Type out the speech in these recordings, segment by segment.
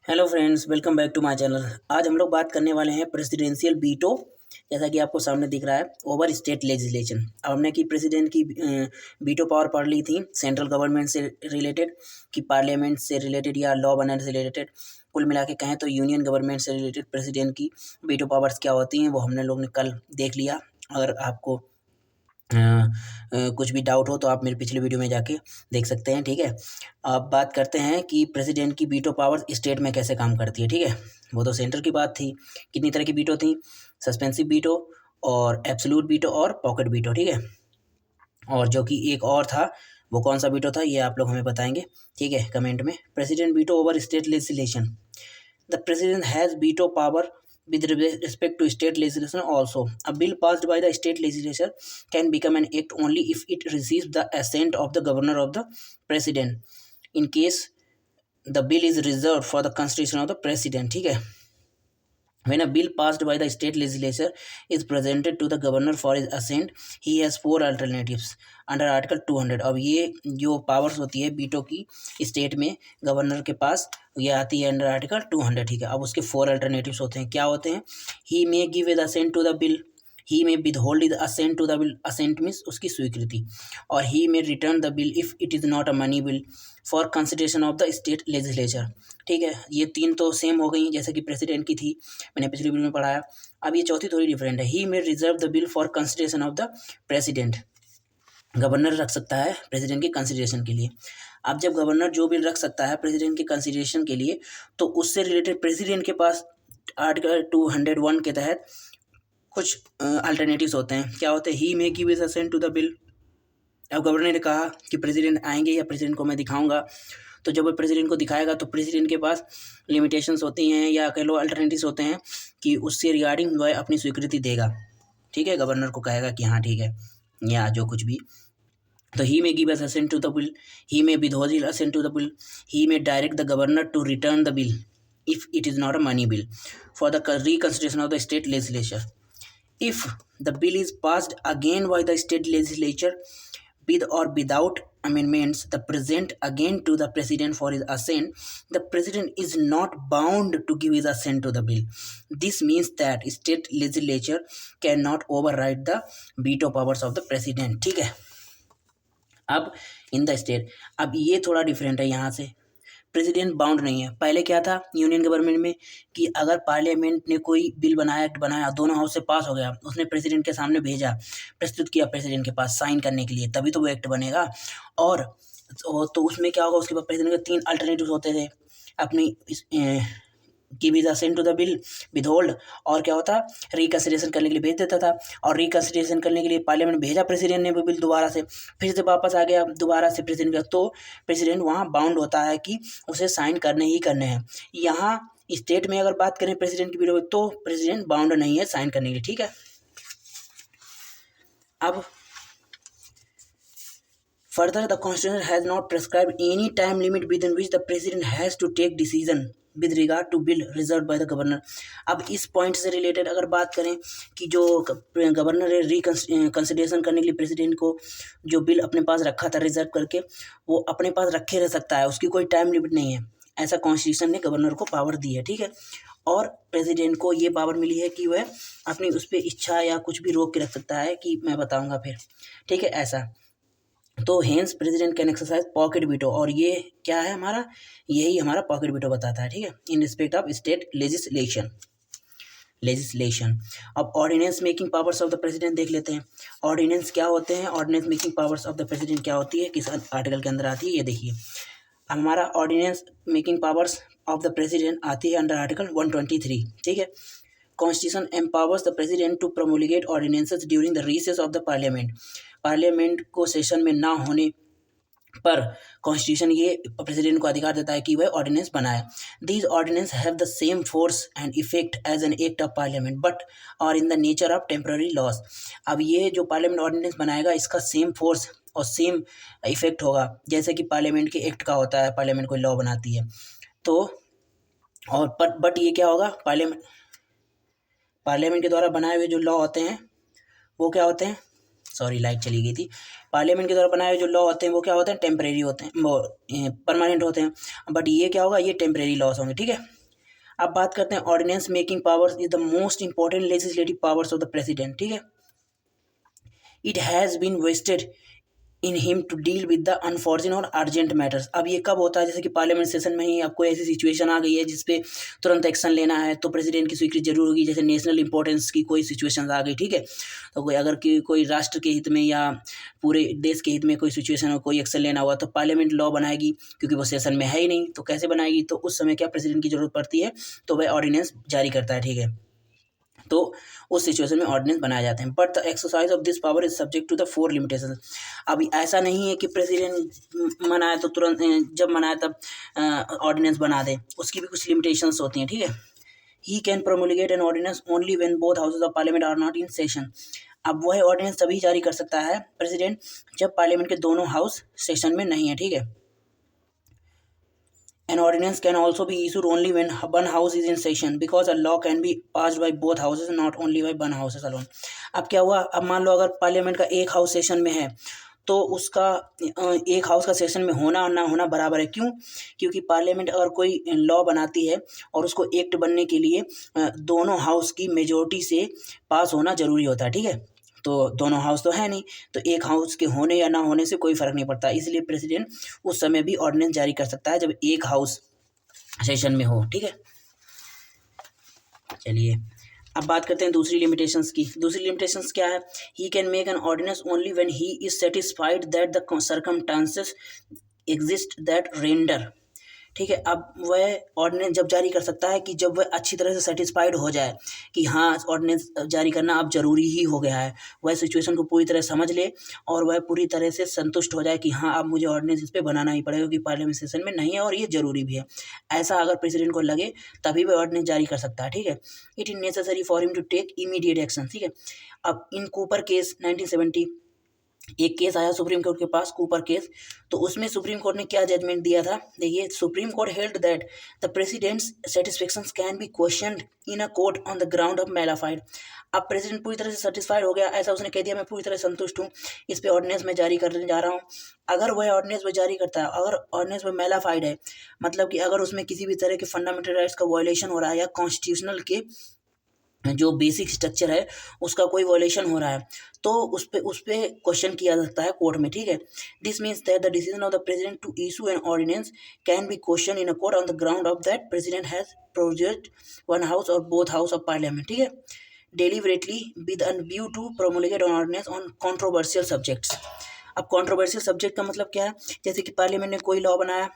Hello friends, welcome back to my channel. आज हम लोग बात करने वाले हैं प्रेसिडेंशियल वीटो। जैसा कि आपको सामने दिख रहा है, ओवर स्टेट लेजिस्लेशन। अब हमने की प्रेसिडेंट की वीटो पावर पढ़ ली थी, सेंट्रल गवर्नमेंट से रिलेटेड कि पार्लियामेंट से रिलेटेड या लॉ बनाने से रिलेटेड। कुल मिला के कहें तो यूनियन गवर्नमेंट से रिलेटेड प्रेसिडेंट की वीटो पावर्स क्या होती हैं वो हमने लोग ने कल देख लिया। अगर आपको कुछ भी डाउट हो तो आप मेरे पिछले वीडियो में जाके देख सकते हैं, ठीक है। अब बात करते हैं कि प्रेसिडेंट की वीटो पावर स्टेट में कैसे काम करती है, ठीक है। वो तो सेंटर की बात थी। कितनी तरह की वीटो थी? सस्पेंसिव वीटो और एब्सोल्यूट वीटो और पॉकेट वीटो, ठीक है। और जो कि एक और था, वो कौन सा वीटो था ये आप लोग हमें बताएंगे, ठीक है, कमेंट में। President veto over state legislation. The president has veto power with respect to state legislation also. A bill passed by the state legislature can become an act only if it receives the assent of the governor of the president. In case the bill is reserved for the constitution of the president, ठीक है। When a bill passed by the state legislature is presented to the governor for his assent, he has four alternatives under Article 200. अब ये जो powers होती है बीटो की state में governor के पास, ये आती है अंडर आर्टिकल 200, ठीक है। अब उसके फोर अल्टरनेटिव्स होते हैं। क्या होते हैं? He may give is assent to the bill, he may withhold his assent to the bill, assent means उसकी स्वीकृति, और he may return the bill if it is not a money bill for consideration of the state legislature, ठीक है। ये तीन तो same हो गई जैसे कि प्रेसिडेंट की थी, मैंने पिछली वीडियो में पढ़ाया। अब ये चौथी थोड़ी डिफरेंट है। ही में reserve the bill for consideration of the president, governor रख सकता है प्रेसिडेंट की कंसिडरेशन के लिए। अब जब गवर्नर जो बिल रख सकता है प्रेसिडेंट की कंसिडरेशन के लिए, तो उससे रिलेटेड प्रेसिडेंट के पास आर्टिकल 201 के तहत कुछ अल्टरनेटिव्स होते हैं। क्या होते हैं? He may give his assent to the bill. अब गवर्नर ने कहा कि प्रेसिडेंट आएंगे या प्रेसिडेंट को मैं दिखाऊंगा, तो जब वो प्रेसिडेंट को दिखाएगा तो प्रेसिडेंट के पास लिमिटेशंस होती हैं या कह लो अल्टरनेटिव्स होते हैं कि उससे रिगार्डिंग वह अपनी स्वीकृति देगा, ठीक है। गवर्नर को कहेगा कि हाँ ठीक है, या जो कुछ भी। तो he may give assent to the bill, he may withhold assent to the bill, he may direct the governor to return the bill if it is not a money bill for the reconsideration of the state legislature. If the bill is passed again by the state legislature with or without amendments, the present again to the president for his assent, the president is not bound to give his assent to the bill. This means that state legislature cannot override the veto powers of the president, ठीक है। अब in the state, अब ये थोड़ा different है यहाँ से। President bound नहीं है। पहले क्या था यूनियन गवर्नमेंट में कि अगर पार्लियामेंट ने कोई बिल बनाया, एक्ट बनाया, दोनों हाउस से पास हो गया, उसने प्रेसिडेंट के सामने भेजा, प्रस्तुत किया प्रेसिडेंट के पास साइन करने के लिए, तभी तो वो एक्ट बनेगा। और तो उसमें क्या होगा, उसके बाद प्रेसिडेंट के तीन अल्टरनेटिव होते थे अपनी give is assent to the bill, withhold, और क्या होता, रिकंसिडरेशन करने के लिए भेज देता था। और रिकंसिडरेशन करने के लिए पार्लियामेंट भेजा प्रेसिडेंट ने वो बिल दोबारा से, फिर से वापस आ गया दोबारा से प्रेसिडेंट का, तो प्रेसिडेंट वहाँ बाउंड होता है कि उसे साइन करने ही करने हैं। यहाँ स्टेट में अगर बात करें प्रेसिडेंट की बिल तो प्रेसिडेंट बाउंड नहीं है साइन करने के लिए, ठीक है। अब further, the constitution has not prescribed any time limit within which the president has to take decision with regard to bill reserved by the governor. अब इस पॉइंट से रिलेटेड अगर बात करें कि जो गवर्नर है रिकंसिडरेशन करने के लिए प्रेसिडेंट को जो बिल अपने पास रखा था रिजर्व करके, वो अपने पास रखे रह सकता है, उसकी कोई टाइम लिमिट नहीं है। ऐसा कॉन्स्टिट्यूशन ने गवर्नर को पावर दी है, ठीक है। और प्रेसिडेंट को ये पावर मिली है कि वह अपनी उस पर इच्छा या कुछ भी रोक के रख सकता है कि मैं बताऊँगा फिर, ठीक है, ऐसा। तो hence president can exercise pocket veto, और ये क्या है हमारा, यही हमारा पॉकेट वीटो बताता है, ठीक है, in respect of state legislation. अब ordinance making powers of the president देख लेते हैं। ऑर्डिनेंस क्या होते हैं, ordinance making powers of the president क्या होती है, किस आर्टिकल के अंदर आती है, ये देखिए। हमारा ordinance making powers of the president आती है अंडर आर्टिकल 123, ठीक है। Constitution empowers the president to promulgate ordinances during the recess of the parliament. Parliament को सेशन में ना होने पर कॉन्स्टिट्यूशन ये प्रेसिडेंट को अधिकार देता है कि वह ऑर्डिनेंस बनाए। These ordinances have the same force and effect as an act of parliament but are in the nature of temporary laws. अब ये जो पार्लियामेंट ऑर्डिनेंस बनाएगा इसका सेम फोर्स और सेम इफेक्ट होगा जैसे कि पार्लियामेंट के एक्ट का होता है, पार्लियामेंट कोई लॉ बनाती है तो। और बट ये क्या होगा, पार्लियामेंट के द्वारा बनाए हुए जो लॉ होते हैं वो क्या होते हैं, सॉरी लाइट चली गई थी। पार्लियामेंट के द्वारा बनाए हुए जो लॉ होते हैं वो क्या होते हैं, टेम्परेरी होते हैं, वो परमानेंट होते हैं। बट ये क्या होगा, ये टेम्परेरी लॉस होंगे, ठीक है। अब बात करते हैं ordinance making powers is the most important legislative powers of the president, ठीक है। It has been vested in him to deal with the unfortunate और अर्जेंट मैटर्स। अब ये कब होता है, जैसे कि पार्लियामेंट सेशन में ही आपको ऐसी सिचुएशन आ गई है जिसपे तुरंत एक्शन लेना है तो प्रेसिडेंट की स्वीकृति जरूर होगी, जैसे नेशनल इंपॉर्टेंस की कोई सिचुएशन आ गई, ठीक है। तो कोई अगर कोई राष्ट्र के हित में या पूरे देश के हित में कोई सिचुएशन हो, कोई एक्शन लेना हुआ तो पार्लियामेंट लॉ बनाएगी, क्योंकि वो सेशन में है ही नहीं तो कैसे बनाएगी। तो उस समय क्या प्रेसिडेंट की जरूरत पड़ती है, तो वह ऑर्डिनेंस जारी करता है, ठीक है। तो उस सिचुएशन में ऑर्डिनेंस बनाए जाते हैं। But the exercise of this power is subject to the 4 limitation. अभी ऐसा नहीं है कि प्रेसिडेंट मनाए तो तुरंत जब मनाए तब ऑर्डिनेंस बना दे, उसकी भी कुछ लिमिटेशंस होती हैं, ठीक है। He can promulgate an ordinance only when both houses of parliament are not in session. अब वह ऑर्डिनेंस तभी जारी कर सकता है प्रेसिडेंट जब पार्लियामेंट के दोनों हाउस सेशन में नहीं है, ठीक है। An ordinance can also be issued only when one house is in session because a law can be passed by both houses not only by one house alone। अब क्या हुआ, अब मान लो अगर पार्लियामेंट का एक हाउस सेशन में है तो उसका एक हाउस का सेशन में होना और ना होना बराबर है। क्यों? क्योंकि पार्लियामेंट अगर कोई लॉ बनाती है और उसको एक्ट बनने के लिए दोनों हाउस की मेजोरिटी से पास होना जरूरी होता है, ठीक है। तो दोनों हाउस तो है नहीं, तो एक हाउस के होने या ना होने से कोई फ़र्क नहीं पड़ता, इसलिए प्रेसिडेंट उस समय भी ऑर्डिनेंस जारी कर सकता है जब एक हाउस सेशन में हो, ठीक है। चलिए अब बात करते हैं दूसरी लिमिटेशंस की। दूसरी लिमिटेशंस क्या है, he can make an ordinance only when he is satisfied that the circumstances exist that render, ठीक है। अब वह ऑर्डिनेंस जब जारी कर सकता है कि जब वह अच्छी तरह से सेटिस्फाइड हो जाए कि हाँ ऑर्डिनेंस जारी करना अब जरूरी ही हो गया है, वह सिचुएशन को पूरी तरह समझ ले और वह पूरी तरह से संतुष्ट हो जाए कि हाँ अब मुझे ऑर्डिनेंस इस पर बनाना ही पड़ेगा क्योंकि पार्लियामेंट सेशन में नहीं है और ये जरूरी भी है। ऐसा अगर प्रेसिडेंट को लगे तभी वह ऑर्डिनेंस जारी कर सकता है, ठीक है। It is necessary for him to take immediate action, ठीक है। अब इन कूपर केस 1970 एक केस आया सुप्रीम कोर्ट के पास, कूपर केस, तो उसमें सुप्रीम कोर्ट ने क्या जजमेंट दिया था, देखिए। Supreme court held that the president's satisfactions can be questioned in a court on the ground of mala fide. अब प्रेसिडेंट पूरी तरह से सेटिस्फाइड हो गया, ऐसा उसने कह दिया मैं पूरी तरह संतुष्ट हूँ, इस पे ऑर्डिनेंस में जारी करने जा रहा हूँ। अगर वह ऑर्डिनेंस में जारी करता है, अगर ऑर्डिनेंस में मैलाफाइड है, मतलब कि अगर उसमें किसी भी तरह के फंडामेंटल राइट्स का वायलेशन हो रहा है या कॉन्स्टिट्यूशनल के जो बेसिक स्ट्रक्चर है उसका कोई वॉयलेशन हो रहा है, तो उस पे क्वेश्चन किया सकता है कोर्ट में, ठीक है। This means that the decision of the president to issue an ordinance can be question in a court on the ground of that president has produced one house और बोथ हाउस ऑफ पार्लियामेंट, ठीक है, deliberately with a view to promulgate an ordinance on controversial subjects. अब controversial subject का मतलब क्या है, जैसे कि पार्लियामेंट ने कोई लॉ बनाया,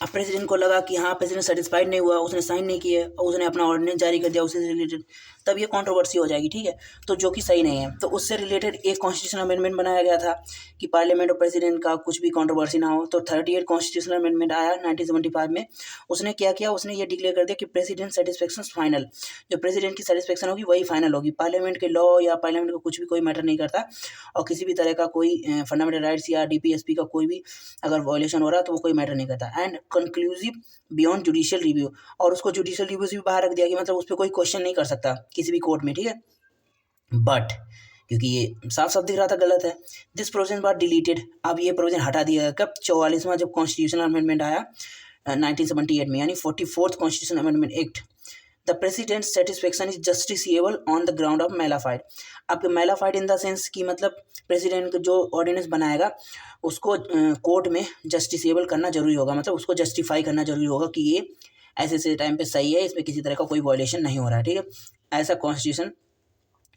अब प्रेसिडेंट को लगा कि हाँ प्रेसिडेंट सेटिस्फाइड नहीं हुआ, उसने साइन नहीं किया और उसने अपना ऑर्डिनेंस जारी कर दिया उससे रिलेटेड, तब ये कंट्रोवर्सी हो जाएगी, ठीक है। तो जो कि सही नहीं है, तो उससे रिलेटेड एक कॉन्स्टिट्यूशनल अमेंडमेंट बनाया गया था कि पार्लियामेंट और प्रेसिडेंट का कुछ भी कंट्रोवर्सी ना हो। तो 38 कॉन्स्टिट्यूशनल अमेंडमेंट आया 1975 में। उसने क्या किया, उसने ये डिक्लेयर कर दिया कि प्रेसिडेंट सेटिस्फेक्शन फाइनल, जो प्रेसिडेंट की सेटिस्फेक्शन होगी वही फाइनल होगी, पार्लियामेंट के लॉ या पार्लियामेंट का कुछ भी कोई मैटर नहीं करता, और किसी भी तरह का कोई फंडामेंटल राइट्स या डीपीएसपी का कोई भी अगर वॉयलेशन हो रहा है तो वो कोई मैटर नहीं करता। And conclusive beyond judicial review, और उसको जुडिशियल रिव्यू से भी बाहर रख दिया कि मतलब उस पर कोई क्वेश्चन नहीं कर सकता किसी भी कोर्ट में, ठीक है। बट क्योंकि ये साफ साफ दिख रहा था गलत है, दिस प्रोविजन वाज डिलीटेड। अब ये प्रोविजन हटा दिया गया कब, 44वां जब कॉन्स्टिट्यूशनल अमेंडमेंट आया 1978 में, यानी 44th constitutional amendment act. The president satisfaction is justiciable on the ground of mala fide. अब मैलाफाइड इन द सेंस कि मतलब प्रेसिडेंट जो ऑर्डिनेंस बनाएगा उसको कोर्ट में जस्टिसिएबल करना जरूरी होगा, मतलब उसको जस्टिफाई करना जरूरी होगा कि ये ऐसे ऐसे टाइम पे सही है, इसमें किसी तरह का कोई वॉयलेशन नहीं हो रहा है, ठीक है। ऐसा कॉन्स्टिट्यूशन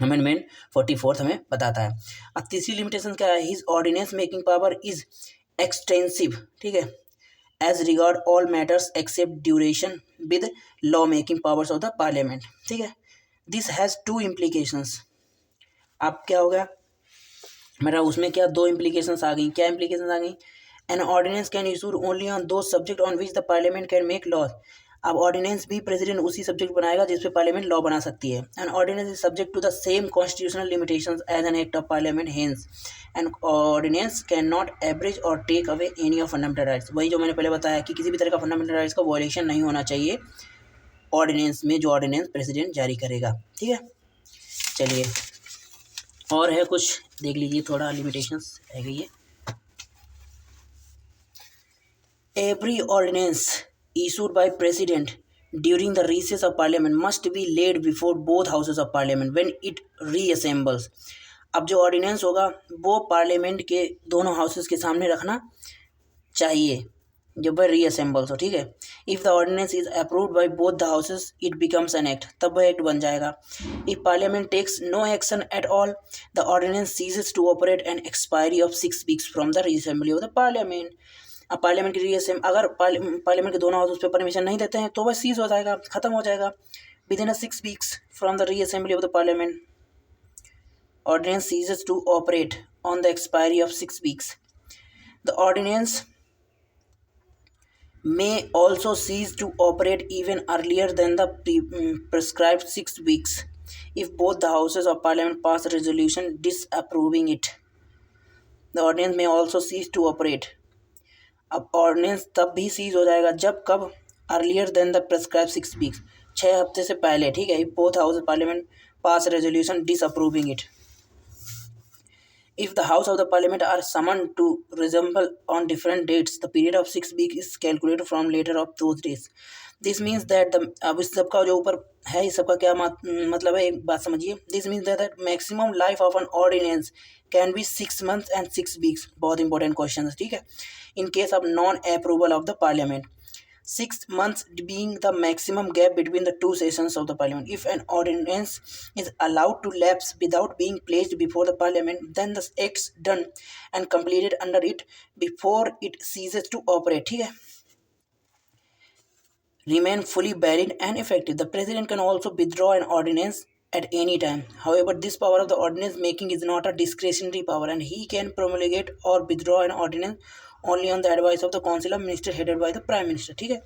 अमेंडमेंट 44 हमें बताता है। अब तीसरी लिमिटेशन क्या है, his ordinance making power is extensive, ठीक है, as regard all matters except duration with law making powers of the parliament, ठीक है। This has 2 implications. अब क्या हो गया मेरा, उसमें क्या 2 इम्प्लीकेशंस आ गई। क्या इम्प्लीकेशंस आ गई, an ordinance can issue only on those subject on which the parliament can make laws. अब ऑर्डिनेंस भी प्रेसिडेंट उसी सब्जेक्ट बनाएगा जिस पे पार्लियामेंट लॉ बना सकती है। An ordinance is subject to the same constitutional limitations as an act of parliament, hence an ordinance can not abridge or take away any of fundamental rights. वही जो मैंने पहले बताया कि किसी भी तरह का फंडामेंटल राइट्स का वॉयलेशन नहीं होना चाहिए ऑर्डिनेंस में, जो ऑर्डिनेंस प्रेसिडेंट जारी करेगा, ठीक है। चलिए और है कुछ देख लीजिए, थोड़ा लिमिटेशंस रह गई है। Every ordinance issued by president during the recess of parliament must be laid before both houses of parliament when it reassembles. अब जो ऑर्डिनेंस होगा वो पार्लियामेंट के दोनों हाउसेस के सामने रखना चाहिए जब वह रीअसेंबल्स हो, ठीक है। If the ordinance is approved by both the houses it becomes an act, तब वह एक्ट बन जाएगा। If parliament takes no action at all the ordinance ceases to operate and expiry of 6 weeks from the reassembly of the parliament. अब parliament की अगर parliament के दोनों house उस पर परमिशन नहीं देते हैं तो वह सीज हो जाएगा, ख़त्म हो जाएगा within 6 weeks from the reassembly of the parliament. Ordinance ceases to operate on the expiry of 6 weeks. The ordinance may also cease to operate even earlier than the prescribed 6 weeks if both the houses of parliament pass a resolution disapproving it. The ordinance may also cease to operate. अब ordinance तब भी cease हो जाएगा जब कब earlier than the prescribe 6 weeks, 6 हफ्ते से पहले, ठीक है। Both house of parliament pass resolution disapproving it. If the House of the Parliament are summoned to reassemble on different dates, the period of 6 weeks is calculated from later of those days. This means that अब इस सबका जो ऊपर है, इस सबका क्या मतलब है, एक बात समझिए। This means that maximum life of an ordinance can be 6 months and 6 weeks. बहुत इंपॉर्टेंट क्वेश्चन है, ठीक है। In case of non-approval of the Parliament, 6 months being the maximum gap between the two sessions of the parliament. If an ordinance is allowed to lapse without being placed before the parliament, then the acts done and completed under it before it ceases to operate, ठीक है, remain fully valid and effective. The president can also withdraw an ordinance at any time. However, this power of the ordinance making is not a discretionary power, and he can promulgate or withdraw an ordinance only on the advice of the council of ministers headed by the prime minister, ठीक है,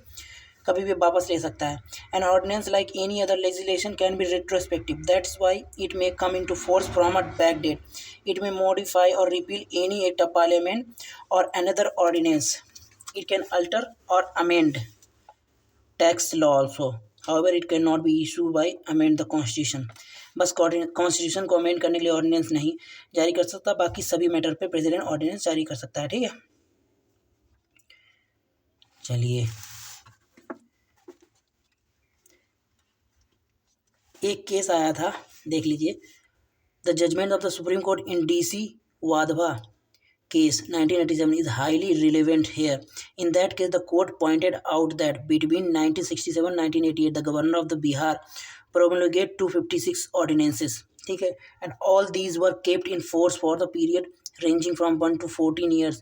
कभी भी वापस ले सकता है। An ordinance like any other legislation can be retrospective. That's why it may come into force from a back date. It may modify or repeal any act of parliament or another ordinance. It can alter or amend tax law also. However, it cannot be issued by amend the constitution. बस constitution को amend करने के लिए ordinance नहीं जारी कर सकता, बाकी सभी मैटर पे प्रेसिडेंट ऑर्डिनेंस जारी कर सकता है, ठीक है। चलिए, एक केस आया था, देख लीजिए। The judgment of the supreme court in DC Wadhwa case 1987 is highly relevant here. In that case, the court pointed out that between 1967-1988 the governor of the Bihar promulgated 256 ordinances, ठीक है, and all these were kept in force for the period ranging from 1 to 14 years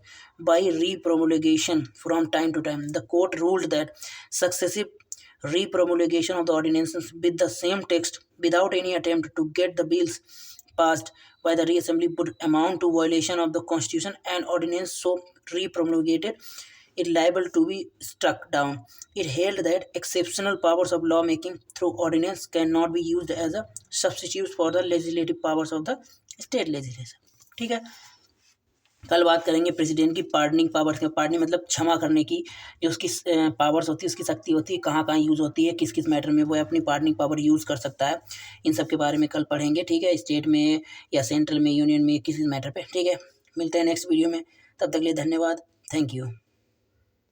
by re-promulgation from time to time. The court ruled that successive re-promulgation of the ordinances with the same text without any attempt to get the bills passed by the reassembly would amount to violation of the constitution, and ordinance so re-promulgated is liable to be struck down. It held that exceptional powers of lawmaking through ordinance cannot be used as a substitute for the legislative powers of the state legislation, ठीक है। कल बात करेंगे president की pardoning powers के। Pardoning मतलब क्षमा करने की, जो उसकी पावर्स होती है, उसकी शक्ति होती है, कहाँ कहाँ यूज़ होती है, किस किस मैटर में वो अपनी पार्डनिंग पावर यूज़ कर सकता है। इन सब के बारे में कल पढ़ेंगे, ठीक है, स्टेट में या सेंट्रल में, यूनियन में, किसी मैटर पे, ठीक है। मिलते हैं नेक्स्ट वीडियो में, तब तक के लिए धन्यवाद, थैंक यू।